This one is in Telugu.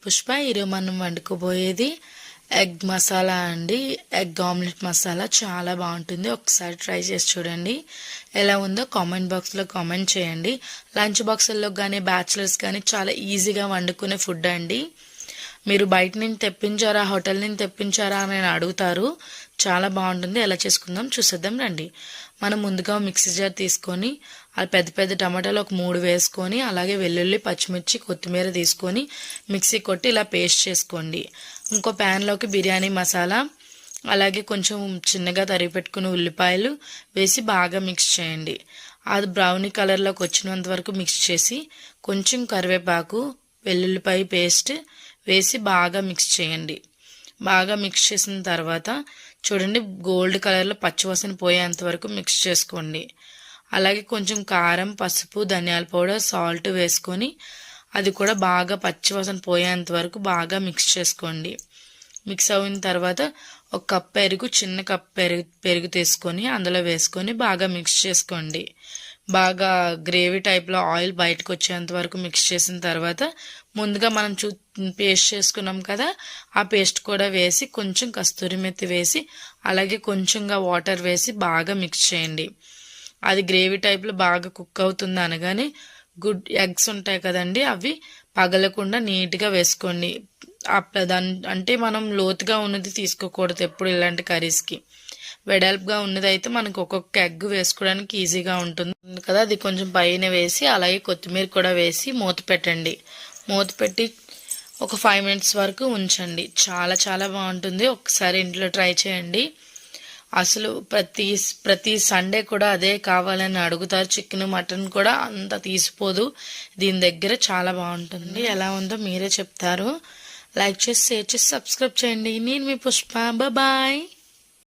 పుష్ప ఈరోజు మనం వండుకోబోయేది ఎగ్ మసాలా అండి. ఎగ్ ఆమ్లెట్ మసాలా చాలా బాగుంటుంది. ఒకసారి ట్రై చేసి చూడండి. ఎలా ఉందో కామెంట్ బాక్స్లో కామెంట్ చేయండి. లంచ్ బాక్సుల్లో కానీ బ్యాచిలర్స్ కానీ చాలా ఈజీగా వండుకునే ఫుడ్ అండి. మీరు బయట నుంచి తెప్పించారా, హోటల్ నుంచి తెప్పించారా అని అడుగుతారు. చాలా బాగుంటుంది. ఎలా చేసుకుందాం చూసేద్దాం రండి. మనం ముందుగా మిక్సీ జార్ తీసుకొని అది పెద్ద పెద్ద టమాటాలు ఒక 3 వేసుకొని, అలాగే వెల్లుల్లి, పచ్చిమిర్చి, కొత్తిమీర తీసుకొని మిక్సీ కొట్టి ఇలా పేస్ట్ చేసుకోండి. ఇంకో ప్యాన్లోకి బిర్యానీ మసాలా, అలాగే కొంచెం చిన్నగా తరిగి పెట్టుకుని ఉల్లిపాయలు వేసి బాగా మిక్స్ చేయండి. అది బ్రౌనీ కలర్లోకి వచ్చినంత వరకు మిక్స్ చేసి కొంచెం కరివేపాకు, వెల్లుల్లిపాయ పేస్ట్ వేసి బాగా మిక్స్ చేయండి. బాగా మిక్స్ చేసిన తర్వాత చూడండి, గోల్డ్ కలర్లో పచ్చివాసన పోయేంత వరకు మిక్స్ చేసుకోండి. అలాగే కొంచెం కారం, పసుపు, ధనియాల పౌడర్, సాల్ట్ వేసుకొని అది కూడా బాగా పచ్చివాసన పోయేంత వరకు బాగా మిక్స్ చేసుకోండి. మిక్స్ అయిన తర్వాత ఒక కప్ పెరుగు, చిన్న కప్ పెరుగు తీసుకొని అందులో వేసుకొని బాగా మిక్స్ చేసుకోండి. బాగా గ్రేవీ టైప్లో ఆయిల్ బయటకు వచ్చేంత వరకు మిక్స్ చేసిన తర్వాత ముందుగా మనం పేస్ట్ చేసుకున్నాం కదా, ఆ పేస్ట్ కూడా వేసి కొంచెం కస్తూరి మెత్తి వేసి అలాగే కొంచెంగా వాటర్ వేసి బాగా మిక్స్ చేయండి. అది గ్రేవీ టైప్లో బాగా కుక్ అవుతుంది అనగానే గుడ్ ఎగ్స్ ఉంటాయి కదండి, అవి పగలకుండా నీట్గా వేసుకోండి. అంటే మనం లోతుగా ఉన్నది తీసుకోకూడదు ఎప్పుడు ఇలాంటి కర్రీస్కి. వెడల్పుగా ఉన్నది అయితే మనకు ఒక్కొక్క ఎగ్ వేసుకోవడానికి ఈజీగా ఉంటుంది కదా. అది కొంచెం పైన వేసి అలాగే కొత్తిమీర కూడా వేసి మూత పెట్టండి. మూత పెట్టి ఒక 5 మినిట్స్ వరకు ఉంచండి. చాలా చాలా బాగుంటుంది. ఒకసారి ఇంట్లో ట్రై చేయండి. అసలు ప్రతి సండే కూడా అదే కావాలని అడుగుతారు. చికెన్, మటన్ కూడా అంత తీసిపోదు. దీని దగ్గర చాలా బాగుంటుంది. ఎలా ఉందో మీరే చెప్తారు. లైక్ చేసి, షేర్ చేసి, సబ్స్క్రైబ్ చేయండి. నేను మీ పుష్ప. బాయ్.